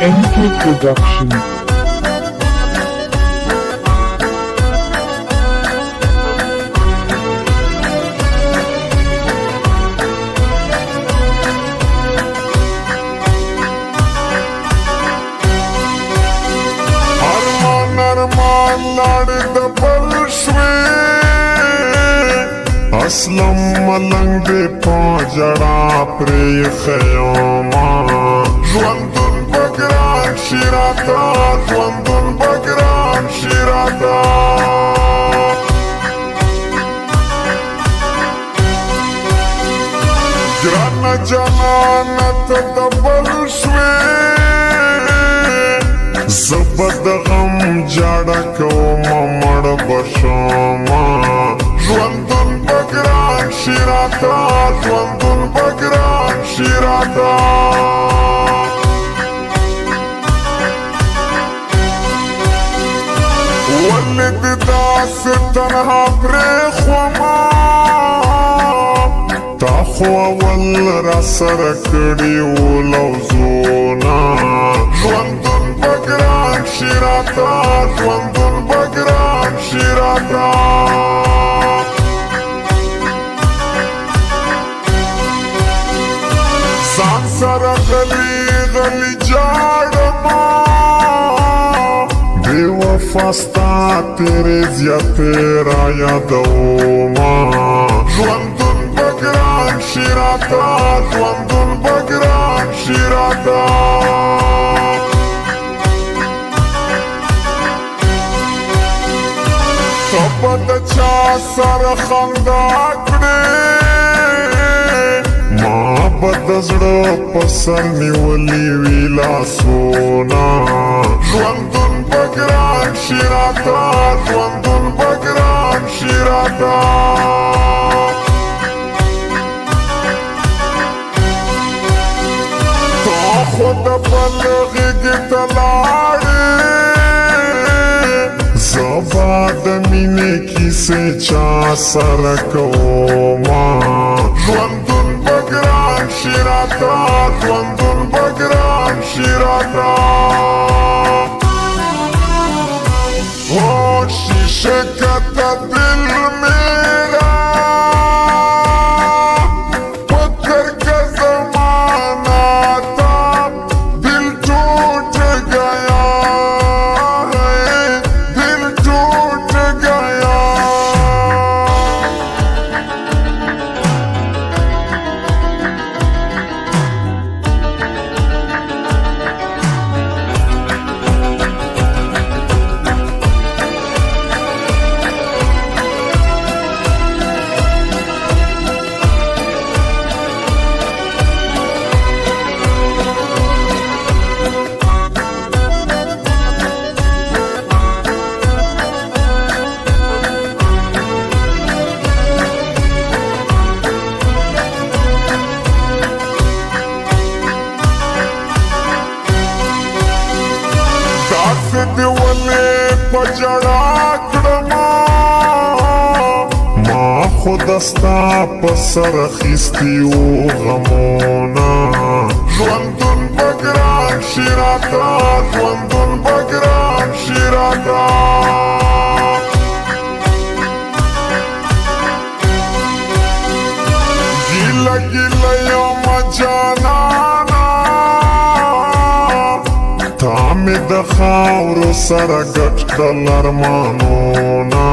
NK Production. Arman lade da balshwe Aslam malang de pajada pre khayama Jwandun bagran shirata Jwandun bagran shirata Grana jananat da balshwe Zabad gham jada koma mad bashama Jwandun bagran shirata Jwandun bagran shirata Walid das tanha prekhwama Ta khwa wal rasar kdi ulawzuna Jwandun bagran shirata Jwandun bagran shirata San sara gali gali jadama Bewafasta tere zyate raya dauma Jwandun bagran shirata Jwandun bagran shirata Sabad cha sar khanda kde Ma bad zda pasar niwali vila sona Jwandun bagran shirata Jwandun bagran shirata Ta khud balghi gitalade Zabad mine kise cha sar koma Jwandun bagran shirata Jwandun bagran shirata Oh shishe kata dil mera Patthar ka zamana tha Dil toot gaya hai Dil toot gaya Di wale pajada kdama Ma khudasta pasar khistiyo ghamona Jwandun bagran shirata Jwandun bagran shirata Gila gila yama janana Tame da khawro sara gat dal armanona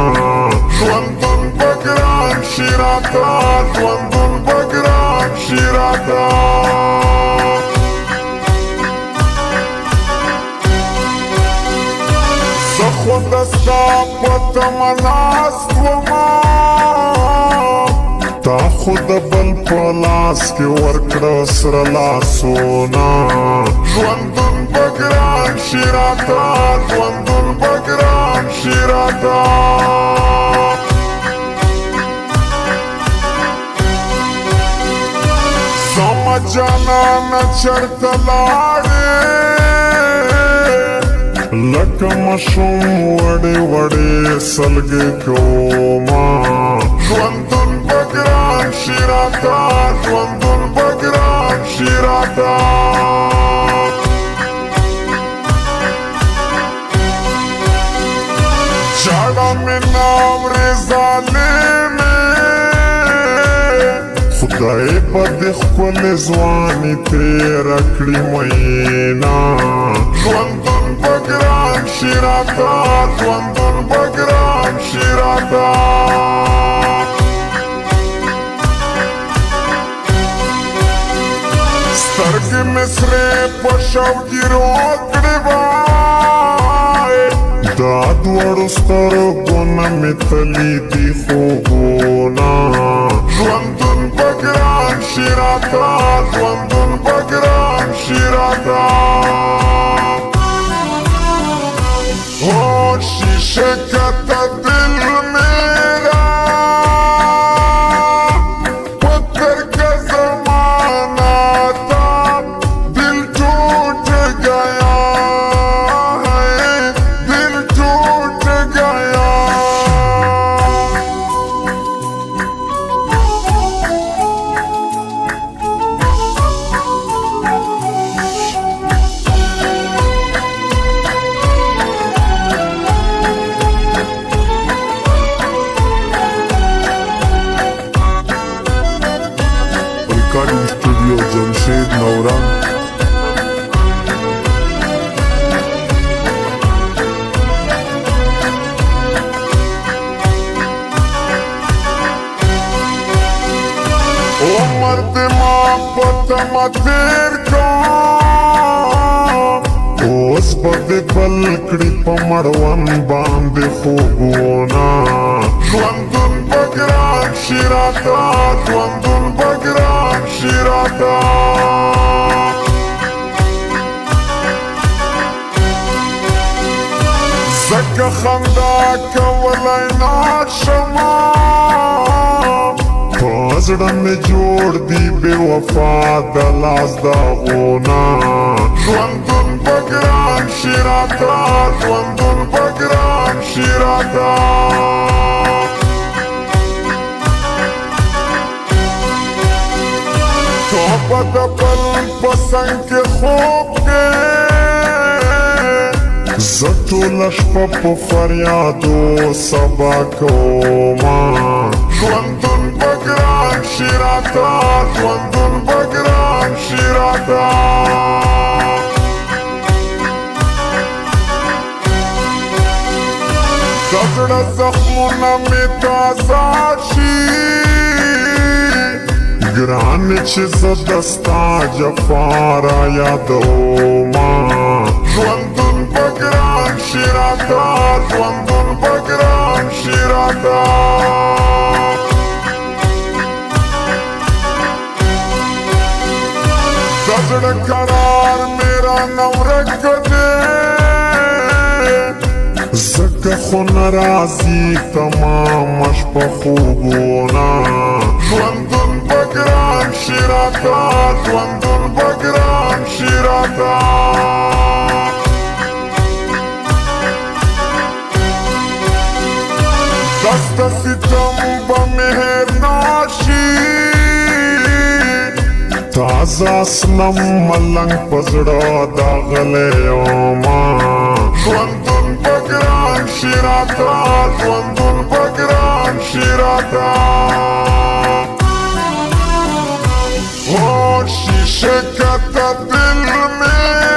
Jwandun bagran shirata Jwandun bagran shirata Zakhudasta patamanastvama Ta khud bal palas ke warkda sra lasona Jwandun bagran shirata Jwandun bagran shirata Samajana na charta lade Laka mashum vade vade salge koma Jwandun bagran shirata Jwandun bagran shirata خدای په دې ښکلې ځواني تېره کړي مینا ژوندون به ګران شي راته ژوندون به ګران شي راته سترګې مې سرې په شوګیرو کړې وای دا دواړو سترګو نه مې تلي دي خوبونه ژوندون به ګران شي راته ژوندون به ګران شي راته او شیشه کته دل میرا پتھر کا زمانہ تھا دل ٹوٹ گیا ہے دل ٹوٹ گیا Recording Studio Jamshed Naura عمر دماغ پتما تیر کا اوس پدې بل کړي په مړوند باندې خوبونه ژوندون به ګران شي راته ژوندون به ګران شي راته ځکه خندا کولی نشمه په زړه مې جوړ دي بې وفا د لاس داغونه ژوندون به ګران شي راته ژوندون به ګران شي راته توبه د بل په څنګ کې خوب کې زه ټوله شپه په فریادو سبا کومه ژوندون به ګران شي راته ژوندون به ګران شي راته د زړه زخمونه مې تازه شي ګران چې زه د ستا جفا را یادومه ژوندون به ګران شي راته ژوندون به ګران شي راته د زړه قرار مې رانه ورک دی ځکه خو نه راځي تمامه شپه خوبونه ژوندون به ګران شي راته ژوندون به ګران شي راته دست ستم به مهر ناشي تازه اسنم ملنګ په زړه داغلی یمه ژوندون به ګران شي راته ژوندون به ګران شي راته او شیشه کته دل میرا